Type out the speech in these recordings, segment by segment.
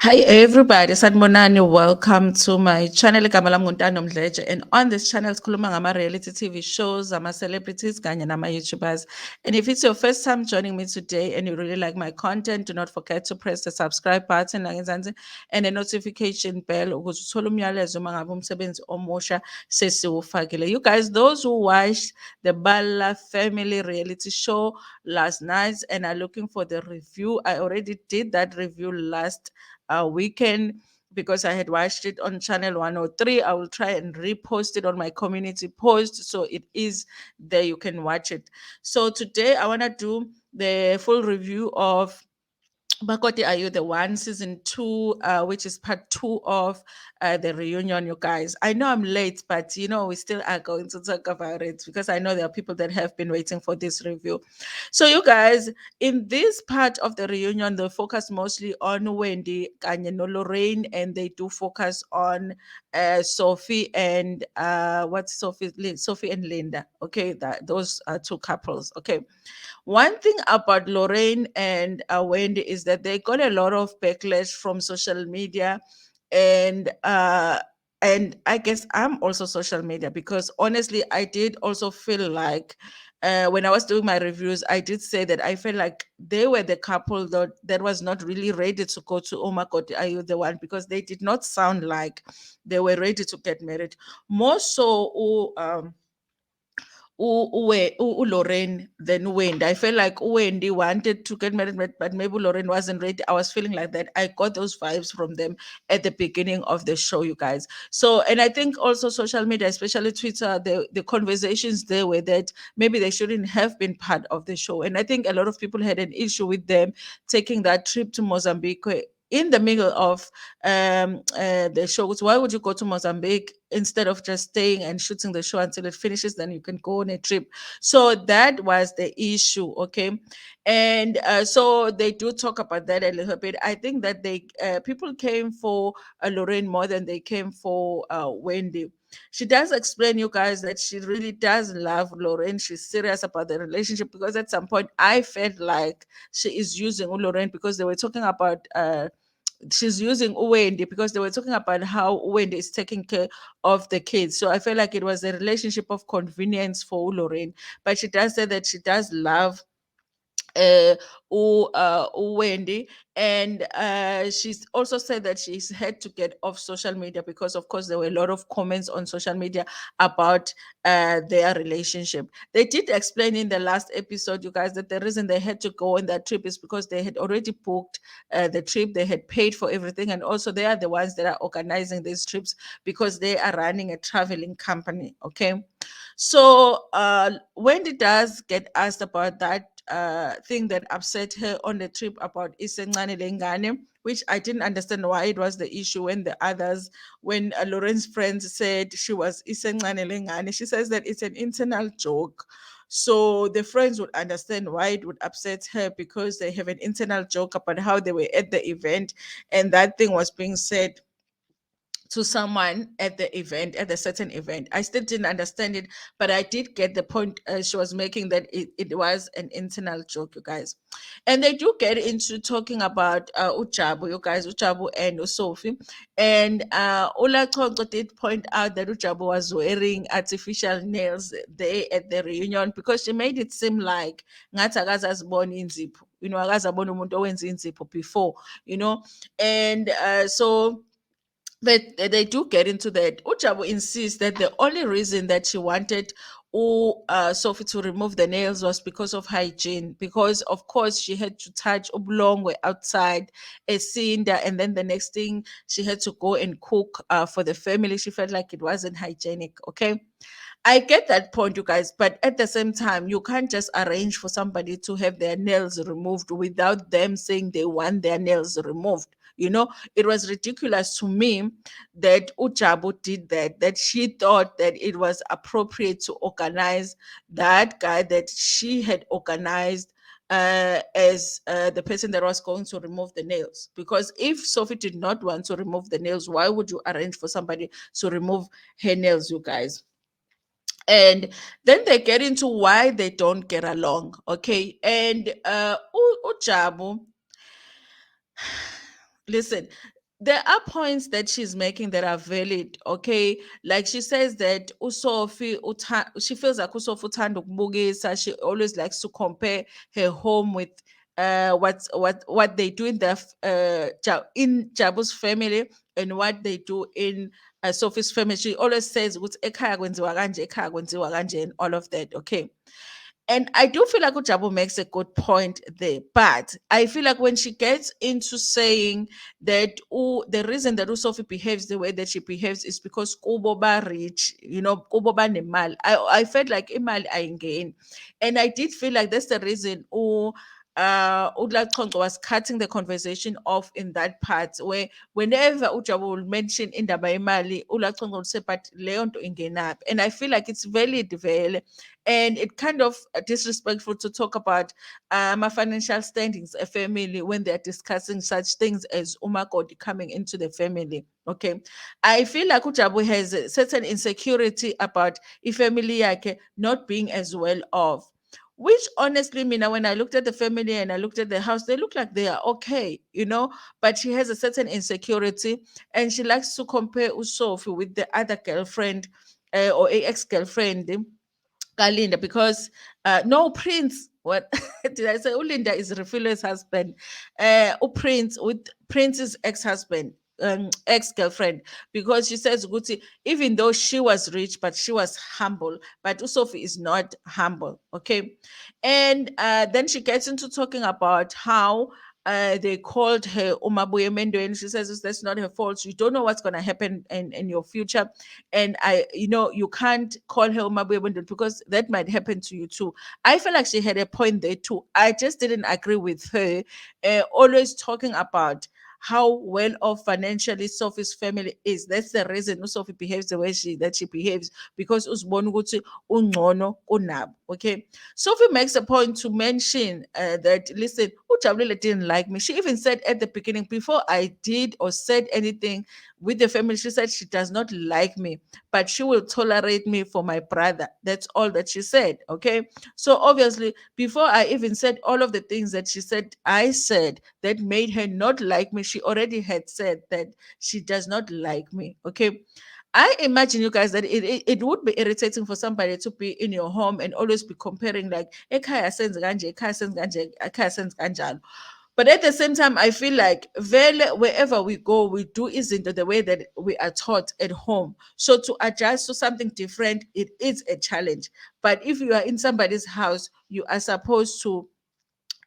Hi everybody, sanibonani. Welcome to my channel. Igama lami nguNtando Mdletshe, and on this channel sikhuluma ngama-reality TV shows, ama-celebrities kanye nama-YouTubers. And if it's your first time joining me today and you really like my content, do not forget to press the subscribe button ngezansi and the notification bell ukuze uthole umyalezo uma ngabe umsebenzi omusha sesiwufakile. You guys, those who watched the Bala Family reality show last night and are looking for the review, I already did that review last weekend because I had watched it on channel 103. I will try and repost it on my community post so it is there. You can watch it. So today I want to do the full review of Makoti, Are You the One? Season 2, which is part 2 of the reunion, you guys. I know I'm late, but we still are going to talk about it because I know there are people that have been waiting for this review. So, you guys, in this part of the reunion, they focus mostly on Wendy, Kanye, no Lorraine, and they do focus on Sophie and Sophie and Linda. Okay, those are two couples. Okay, one thing about Lorraine and Wendy is that they got a lot of backlash from social media, and I guess I'm also social media because honestly, I did also feel like. When I was doing my reviews, I did say that I felt like they were the couple that was not really ready to go to Oh My God, Are You the One? Because they did not sound like they were ready to get married. More so, Lorraine than Wendy. I felt like Wendy wanted to get married, but maybe Lorraine wasn't ready. I was feeling like that. I got those vibes from them at the beginning of the show, you guys. So, and I think also social media, especially Twitter, the conversations there were that maybe they shouldn't have been part of the show. And I think a lot of people had an issue with them taking that trip to Mozambique in the middle of the shows. Why would you go to Mozambique instead of just staying and shooting the show until it finishes? Then you can go on a trip. So that was the issue, okay? And so they do talk about that a little bit. I think that they people came for Lorraine more than they came for Wendy. She does explain, you guys, that she really does love Lorraine. She's serious about the relationship because at some point I felt like she is using Lorraine because they were talking about she's using Wendy because they were talking about how Wendy is taking care of the kids. So I feel like it was a relationship of convenience for Lorraine. But she does say that she does love uh, Wendy, and she's also said that she's had to get off social media because, of course, there were a lot of comments on social media about their relationship. They did explain in the last episode, you guys, that the reason they had to go on that trip is because they had already booked the trip, they had paid for everything, and also they are the ones that are organizing these trips because they are running a traveling company. Okay, so Wendy does get asked about that thing that upset her on the trip about Isencane Lengane, which I didn't understand why it was the issue when the others, when Lauren's friends said she was Isencane Lengane, she says that it's an internal joke. So the friends would understand why it would upset her because they have an internal joke about how they were at the event and that thing was being said to someone at the event, at a certain event. I still didn't understand it, but I did get the point she was making that it was an internal joke, you guys. And they do get into talking about Ujabu, you guys, Ujabu and Sophie. And Ola Chongo did point out that Ujabu was wearing artificial nails there at the reunion because she made it seem like ngathi akazazibona inzipho, akazabona umuntu owenza inzipho before, and so they do get into that. Ujabu insists that the only reason that she wanted Sophie to remove the nails was because of hygiene, because of course she had to touch oblongwe outside a cinder, and then the next thing she had to go and cook for the family. She felt like it wasn't hygienic. Okay, I get that point, you guys, but at the same time, you can't just arrange for somebody to have their nails removed without them saying they want their nails removed. It was ridiculous to me that Ujabu did that, that she thought that it was appropriate to organize that guy that she had organized as the person that was going to remove the nails. Because if Sophie did not want to remove the nails, why would you arrange for somebody to remove her nails, you guys? And then they get into why they don't get along. Okay, and Ujabu, listen, there are points that she's making that are valid, okay? Like she says that she feels like usofi uthanda ukubukisa. She always likes to compare her home with what they do in in Jabu's family and what they do in Sophie's family. She always says ukuthi ekhaya kwenziwa kanje, ekhaya kwenziwa kanje, and all of that, okay? And I do feel like Ujabu makes a good point there. But I feel like when she gets into saying that the reason that Usofi behaves the way that she behaves is because Kuboba rich, Kuboba nemal. I felt like Imal Aingain. And I did feel like that's the reason Udla Chongo was cutting the conversation off in that part where whenever Ujabu will mention Indaba Imali, Ula Chongo will say, but Leon to Ingenap. And I feel like it's very developed and it kind of disrespectful to talk about my financial standings, a family, when they're discussing such things as Umakoti coming into the family. Okay, I feel like Ujabu has a certain insecurity about a family yake not being as well off. Which honestly, Mina, when I looked at the family and I looked at the house, they look like they are okay, but she has a certain insecurity and she likes to compare Usofi with the other girlfriend or a ex-girlfriend Kalinda because no Prince. What did I say? Ulinda is Refilo's husband. Prince with Prince's ex-husband. Ex-girlfriend, because she says Guti, even though she was rich, but she was humble, but Usofi is not humble. Okay. And then she gets into talking about how they called her Umabuye Mendo, and she says that's not her fault. You don't know what's going to happen in your future, and you can't call her Umabuye Mendo because that might happen to you too. I feel like she had a point there too. I just didn't agree with her, always talking about how well off financially Sophie's family is. That's the reason Sophie behaves the way she behaves, because usibona ukuthi ungcono kunabo. Okay. Sophie makes a point to mention that, listen, Ujabulile didn't like me. She even said at the beginning, before I did or said anything with the family, she said she does not like me, but she will tolerate me for my brother. That's all that she said. Okay. So obviously, before I even said all of the things that she said, I said that made her not like me, she already had said that she does not like me. Okay. I imagine you guys that it would be irritating for somebody to be in your home and always be comparing like ekhaya senze kanje, ekhaya senze kanje, ekhaya senze kanjalo. But at the same time, I feel like wherever we go, we do isn't the way that we are taught at home. So to adjust to something different, it is a challenge. But if you are in somebody's house, you are supposed to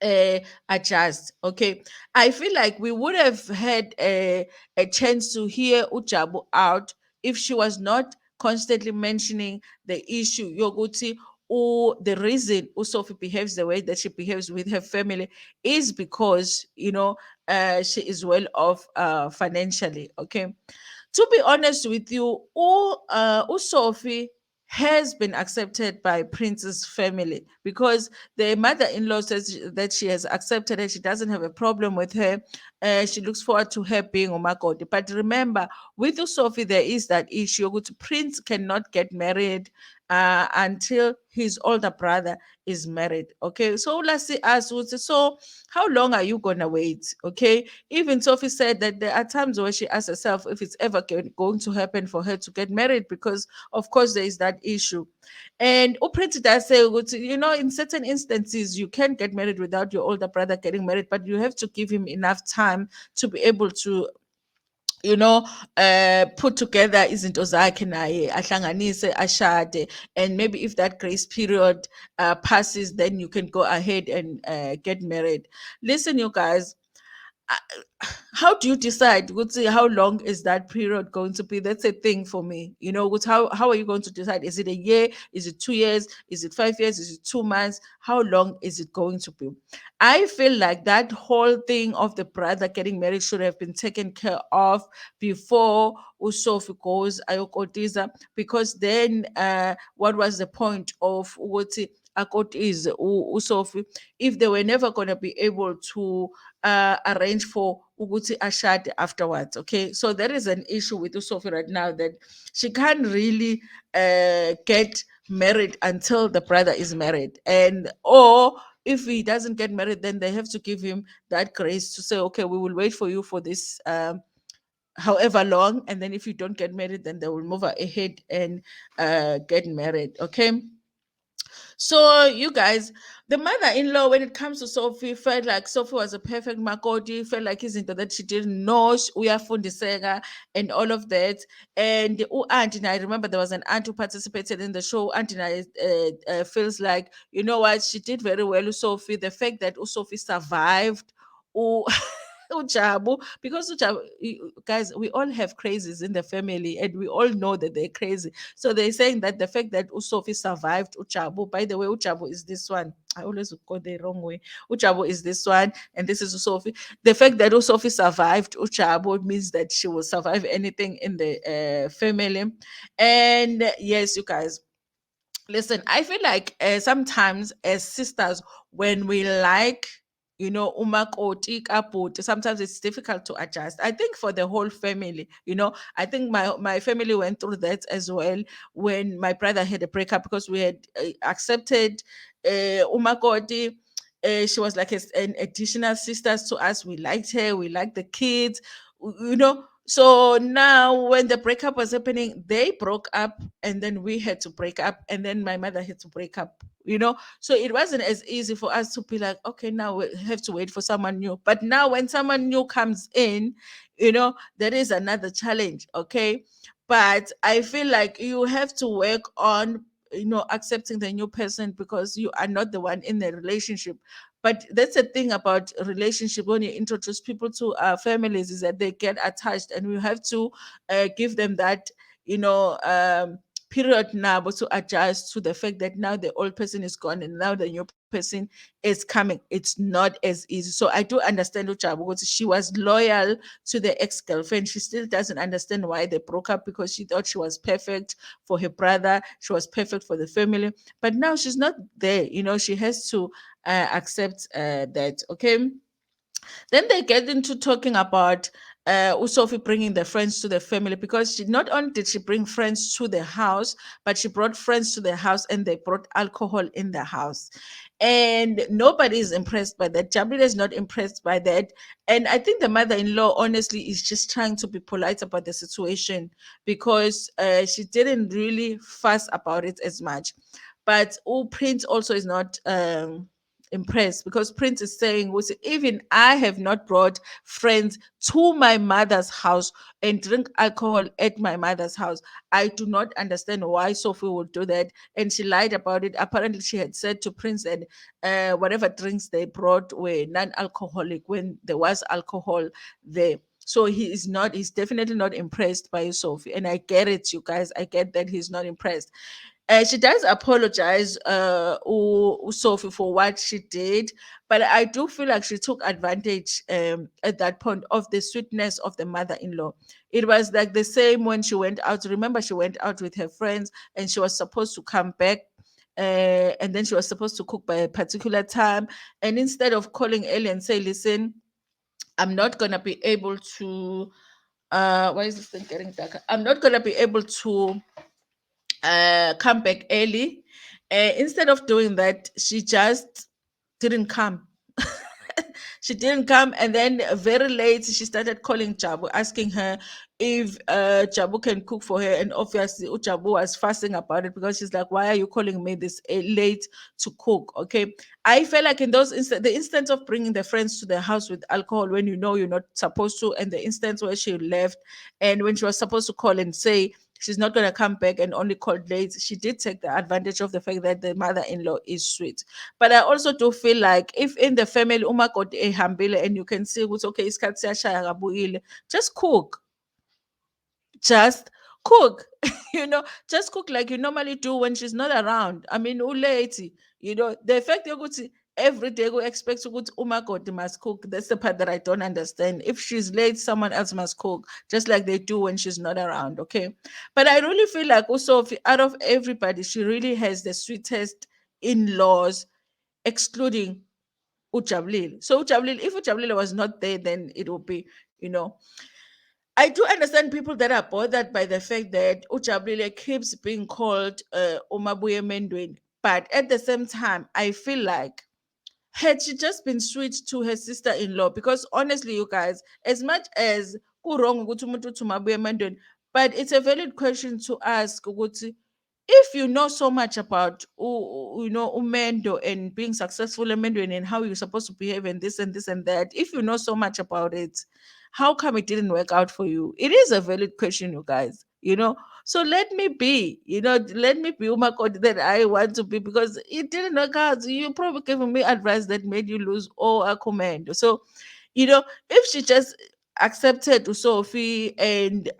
uh, adjust. Okay. I feel like we would have had a chance to hear Ujabu out if she was not constantly mentioning the issue. Yoguti, or the reason Usofi behaves the way that she behaves with her family is because, she is well off financially. Okay. To be honest with you, Sophie has been accepted by Prince's family because the mother-in-law says that she has accepted her. She doesn't have a problem with her. She looks forward to her being Umakoti. But remember, with Sophie, there is that issue. Prince cannot get married until his older brother is married. Okay, so let's see us. So, how long are you gonna wait? Okay, even Sophie said that there are times where she asks herself if it's ever going to happen for her to get married because, of course, there is that issue. And Uprince does say, in certain instances, you can get married without your older brother getting married, but you have to give him enough time to be able to put together izinto zakhe naye ahlanganise ashade, and maybe if that grace period passes, then you can go ahead and get married. Listen, you guys, how do you decide how long is that period going to be? That's a thing for me, how are you going to decide? Is it a year? Is it 2 years? Is it 5 years? Is it 2 months? How long is it going to be? I feel like that whole thing of the brother getting married should have been taken care of before Usofi goes ayokotiza, because then what was the point of what akotize Usofi if they were never going to be able to arrange for Uguti Ashad afterwards. Okay, so there is an issue with Usofi right now that she can't really get married until the brother is married, and or if he doesn't get married, then they have to give him that grace to say, okay, we will wait for you for this however long, and then if you don't get married, then they will move ahead and get married. Okay. So you guys, the mother-in-law, when it comes to Sophie, felt like Sophie was a perfect Makoti, felt like his into that she didn't know uyafundiseka and all of that. And Auntie, and I remember there was an aunt who participated in the show. Auntie and I feels like, you know what, she did very well with Sophie. The fact that Sophie survived. u- Ujabu, because guys, we all have crazies in the family, and we all know that they're crazy. So they're saying that the fact that Usofi survived Uchabu, by the way, Uchabu is this one. I always go the wrong way. Uchabu is this one, and this is Usofi. The fact that Usofi survived Uchabu means that she will survive anything in the family. And yes, you guys, listen, I feel like sometimes as sisters, when we like, umakoti kapoti, sometimes it's difficult to adjust. I think for the whole family, I think my family went through that as well when my brother had a breakup, because we had accepted umakoti. She was like an additional sister to us. We liked her. We liked the kids. So now when the breakup was happening, they broke up, and then we had to break up, and then my mother had to break up. So it wasn't as easy for us to be like, okay, now we have to wait for someone new. But now when someone new comes in, there is another challenge. Okay. But I feel like you have to work on accepting the new person, because you are not the one in the relationship. But that's the thing about a relationship. When you introduce people to our families, is that they get attached, and we have to give them that you know um period now to adjust to the fact that now the old person is gone and now the new person is coming. It's not as easy. So I do understand Ujabu, because she was loyal to the ex-girlfriend. She still doesn't understand why they broke up, because she thought she was perfect for her brother, she was perfect for the family. But now she's not there. She has to accept that. Okay. Then they get into talking about Sophie bringing the friends to the family, because she not only did she bring friends to the house, but she brought friends to the house, and they brought alcohol in the house. And nobody is impressed by that. Jabila is not impressed by that. And I think the mother-in-law honestly is just trying to be polite about the situation, because she didn't really fuss about it as much. But Prince also is not impressed, because Prince is saying, "Was even I have not brought friends to my mother's house and drink alcohol at my mother's house. I do not understand why Sophie would do that." And she lied about it. Apparently, she had said to Prince that whatever drinks they brought were non-alcoholic when there was alcohol there. So he's definitely not impressed by Sophie. And I get it, you guys. I get that he's not impressed. She does apologize, Sophie, for what she did, but I do feel like she took advantage at that point of the sweetness of the mother-in-law. It was like the same when she went out. Remember, she went out with her friends, and she was supposed to come back. And then she was supposed to cook by a particular time. And instead of calling Ellie and say, "Listen, I'm not gonna be able to." Why is this thing getting darker? I'm not gonna be able to come back early. Instead of doing that, she just didn't come. She didn't come, and then very late she started calling Jabu, asking her if Jabu can cook for her. And obviously Jabu was fussing about it, because she's like, "Why are you calling me this late to cook?" Okay. I felt like in the instance of bringing the friends to the house with alcohol when you know you're not supposed to, and the instance where she left, and when she was supposed to call and say she's not going to come back and only called late, she did take the advantage of the fact that the mother-in-law is sweet. But I also do feel like if in the family umakoti ehambile and you can see what's okay, isikhathi siyashaya kabuyile, just cook. Just cook. Just cook like you normally do when she's not around. I mean, uleti, the fact that every day we expect umakoti must cook. That's the part that I don't understand. If she's late, someone else must cook, just like they do when she's not around. Okay. But I really feel like also out of everybody, she really has the sweetest in-laws, excluding Ujablil. So Ujablil, if Ujablil was not there, then it would be, I do understand people that are bothered by the fact that Ujablile keeps being called Umabuye Mendweni. But at the same time, I feel like had she just been sweet to her sister-in-law, because honestly, you guys, as much as kurong ukuthi umuntu uthi mabuye emendweni, but it's a valid question to ask ukuthi, if you know so much about umendo and being successful emendweni and how you're supposed to behave and this and this and that, if you know so much about it, how come it didn't work out for you? It is a valid question, you guys, so let me be, let me be Umakoti that I want to be, because it didn't work out. You probably giving me advice that made you lose all a command. So, if she just accepted to Sophie and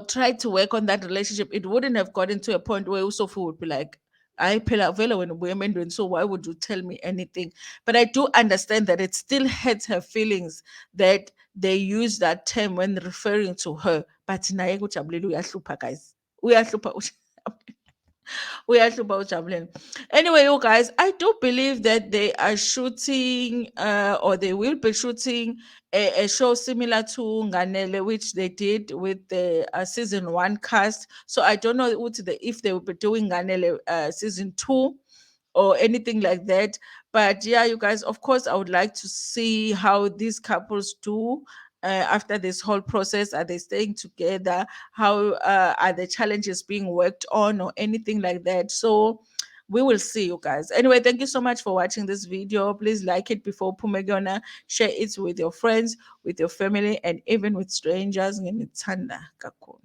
tried to work on that relationship, it wouldn't have gotten to a point where Sophie would be like, I phela vele wena ubuya emendweni, so why would you tell me anything? But I do understand that it still hurts her feelings that they use that term when referring to her. But naye kujabulile uyahlupha, guys. Uyahlupha. Uyahlupha uJabulani. Anyway, you guys, I do believe that they are shooting, or they will be shooting a show similar to Nganele, which they did with the season one cast. So I don't know if they will be doing Nganele season two or anything like that. But yeah, you guys, of course, I would like to see how these couples do. After this whole process, are they staying together? How are the challenges being worked on or anything like that? So we will see, you guys. Anyway, thank you so much for watching this video. Please like it before Pumegona, share it with your friends, with your family, and even with strangers. Nginithanda kakhulu.